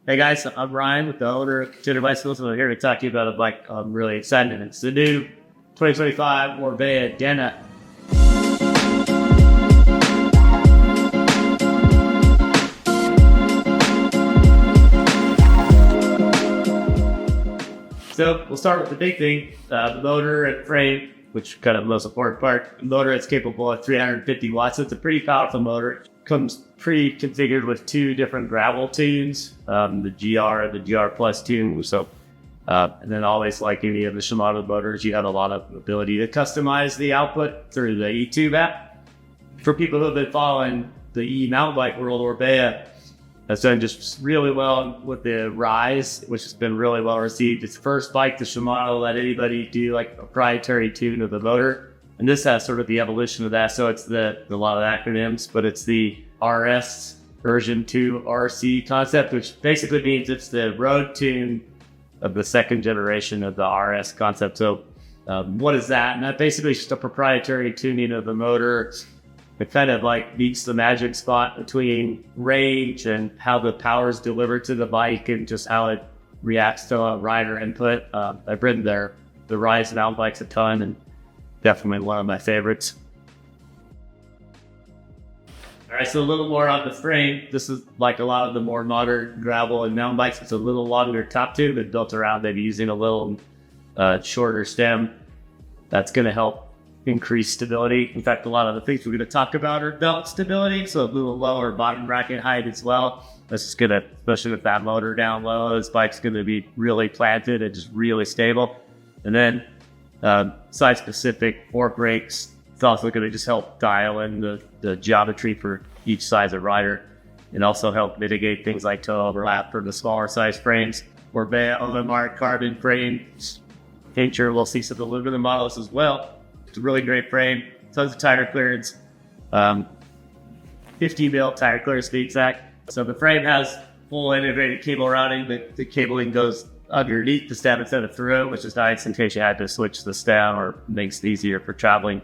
Hey guys, I'm Ryan with the owner of Contender Bicycles, and I'm here to talk to you about a bike I'm really excited. It's the new 2025 Orbea Denna. So we'll start with the big thing, the motor and frame, which kind of the most important part. The motor is capable of 350 watts. It's a pretty powerful motor. It comes pre-configured with two different gravel tunes, the GR and the GR Plus tune. So, and then always like any of the Shimano motors, you have a lot of ability to customize the output through the E-Tube app. For people who have been following the e-mountain bike world, Orbea has done just really well with the Rise, which has been really well received. It's the first bike to Shimano let anybody do like a proprietary tune of the motor. And this has sort of the evolution of that. So it's a lot of acronyms, but it's the RS version 2 RC concept, which basically means it's the road tune of the second generation of the RS concept. So what is that? And that basically is just a proprietary tuning of the motor. It kind of like meets the magic spot between range and how the power is delivered to the bike and just how it reacts to a rider input. I've ridden the Rise mountain bikes a ton, and definitely one of my favorites. All right, so a little more on the frame. This is like a lot of the more modern gravel and mountain bikes. It's a little longer top tube and built around maybe using a little shorter stem. That's going to help increase stability. In fact, a lot of the things we're going to talk about are belt stability, so a little lower bottom bracket height as well. This is going to, especially with that motor down low, this bike's going to be really planted and just really stable. And then side-specific fork brakes. It's also going to just help dial in the geometry for each size of rider and also help mitigate things like toe overlap for the smaller size frames. Orbea OMR carbon frames. Sure, we'll see some aluminum models as well. It's a really great frame, tons of tire clearance, 50 mil tire clearance to be exact. So the frame has full integrated cable routing. The cabling goes underneath the stem instead of through it, which is nice in case you had to switch the stem or makes it easier for traveling.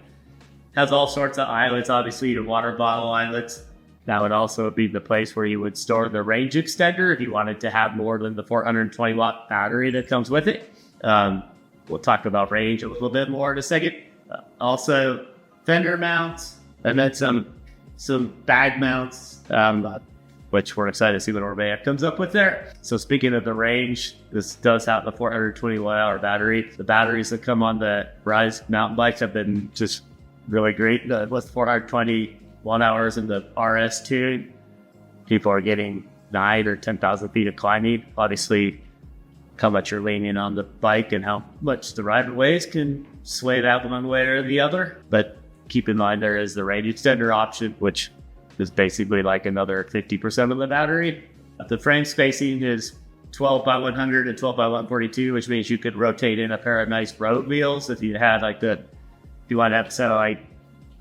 Has all sorts of eyelets, obviously your water bottle eyelets. That would also be the place where you would store the range extender if you wanted to have more than the 420 watt battery that comes with it. We'll talk about range a little bit more in a second. Also, fender mounts, and then some bag mounts, which we're excited to see what Orbea comes up with there. So speaking of the range, this does have the 420 watt hour battery. The batteries that come on the Rise mountain bikes have been just really great. With 420 watt hours in the RS tune, people are getting 9 or 10,000 feet of climbing. Obviously, how much you're leaning on the bike and how much the rider weighs can sway that one way or the other. But keep in mind there is the range extender option, which is basically like another 50% of the battery. The frame spacing is 12 by 100 and 12 by 142, which means you could rotate in a pair of nice road wheels if you had like if you want to have set like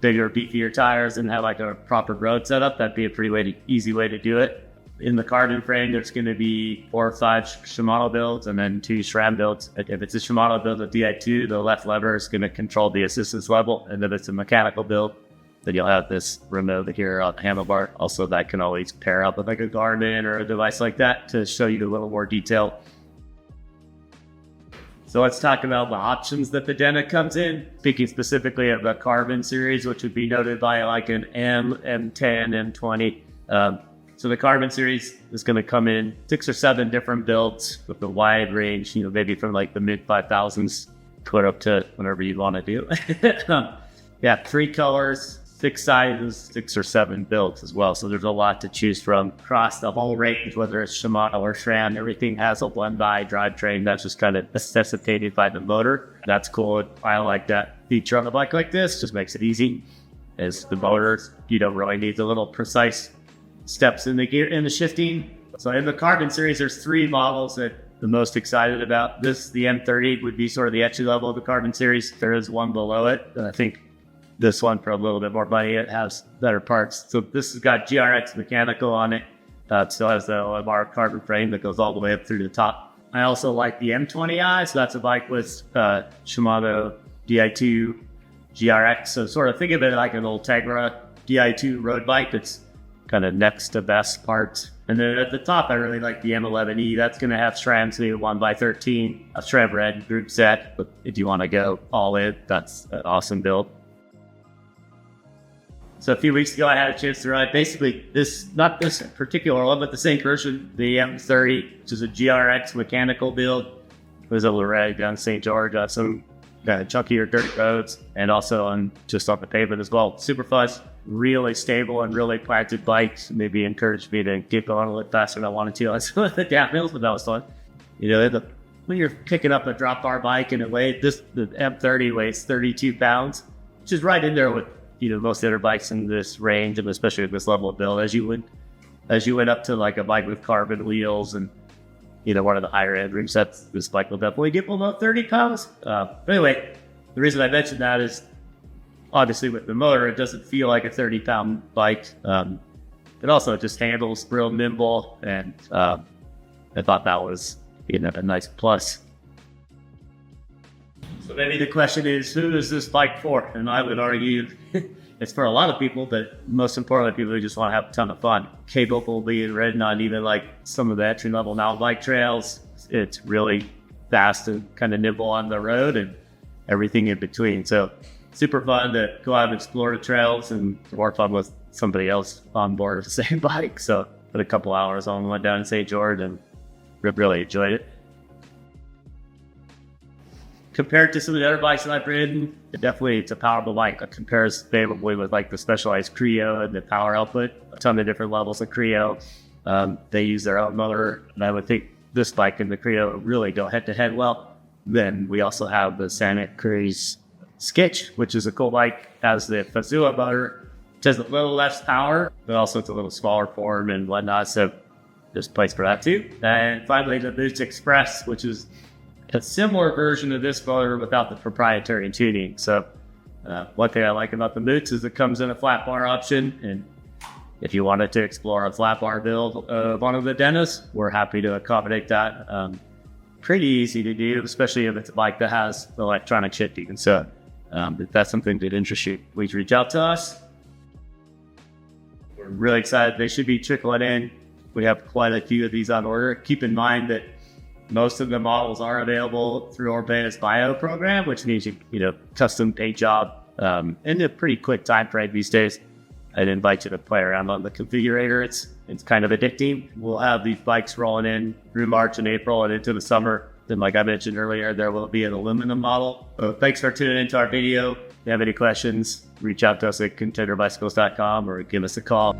bigger, beefier tires and have like a proper road setup. That'd be a pretty easy way to do it. In the carbon frame, there's going to be 4 or 5 Shimano builds and then 2 SRAM builds. If it's a Shimano build with Di2, the left lever is going to control the assistance level. And if it's a mechanical build, then you'll have this remote here on the handlebar. Also, that can always pair up with like a Garmin or a device like that to show you a little more detail. So let's talk about the options that the Denna comes in. Speaking specifically of the carbon series, which would be noted by like an M, M10, M20. So the carbon series is going to come in 6 or 7 different builds with a wide range, maybe from like the mid 5,000s put up to whatever you want to do. Yeah, 3 colors, 6 sizes, 6 or 7 builds as well. So there's a lot to choose from across the whole range, whether it's Shimano or SRAM. Everything has a blend-by drivetrain that's just kind of necessitated by the motor. That's cool. I like that feature on a bike like this. Just makes it easy. As the motor, you don't really need the little precise steps in the gear in the shifting. So in the carbon series, there's 3 models that the most excited about. The M30 would be sort of the entry level of the carbon series. There is one below it, and I think this one for a little bit more money, it has better parts. So this has got GRX mechanical on it. Still has the OMR carbon frame that goes all the way up through the top. I also like the M20i, so that's a bike with Shimano Di2 GRX. So sort of think of it like an old Tegra Di2 road bike that's kind of next to best parts And then at the top, I really like the M11E. That's going to have SRAMs, maybe 1x13, a SRAM red group set. But if you want to go all in, that's an awesome build. So a few weeks ago, I had a chance to ride basically not this particular one, but the same version, the M30, which is a GRX mechanical build. It was able to ride down St. George on some kind of chunkier dirt roads and also just on the pavement as well. Super fast, really stable and really planted bikes. Maybe encouraged me to get going a little faster than I wanted to on some of the downhills, but that was fun. You know, when you're picking up a drop bar bike and the M30 weighs 32 pounds, which is right in there with most other bikes in this range, and especially at this level of build, as you went up to like a bike with carbon wheels and one of the higher end rim sets, this bike will definitely get below 30 pounds. But anyway, the reason I mentioned that is obviously with the motor, it doesn't feel like a 30-pound bike. It also just handles real nimble, and I thought that was a nice plus. So maybe the question is, who is this bike for? And I would argue it's for a lot of people, but most importantly, people who just want to have a ton of fun. Capable of being ridden on even like some of the entry-level mountain bike trails. It's really fast and kind of nimble on the road and everything in between. So super fun to go out and explore the trails, and more fun with somebody else on board with the same bike. So put a couple hours on, went down to St. George and really enjoyed it. Compared to some of the other bikes that I've ridden, definitely it's a powerful bike. It compares favorably with like the Specialized Creo and the power output. A ton of different levels of Creo. They use their own motor, and I would think this bike and the Creo really go head to head well. Then we also have the Santa Cruz Skitch, which is a cool bike. Has the Fazua motor. It has a little less power, but also it's a little smaller form and whatnot. So there's place for that too. And finally, the Boots Express, which is a similar version of this motor without the proprietary tuning. So one thing I like about the Boots is it comes in a flat bar option, and if you wanted to explore a flat bar build of one of the Dennas, we're happy to accommodate that. Pretty easy to do, especially if it's a bike that has electronic shifting. So if that's something that interests you, please reach out to us. We're really excited. They should be trickling in. We have quite a few of these on order. Keep in mind that most of the models are available through Orbea's bio program, which means custom paint job in a pretty quick time frame these days. I'd invite you to play around on the configurator. It's kind of addicting. We'll have these bikes rolling in through March and April and into the summer. Then, like I mentioned earlier, there will be an aluminum model. So thanks for tuning into our video. If you have any questions, reach out to us at contenderbicycles.com or give us a call.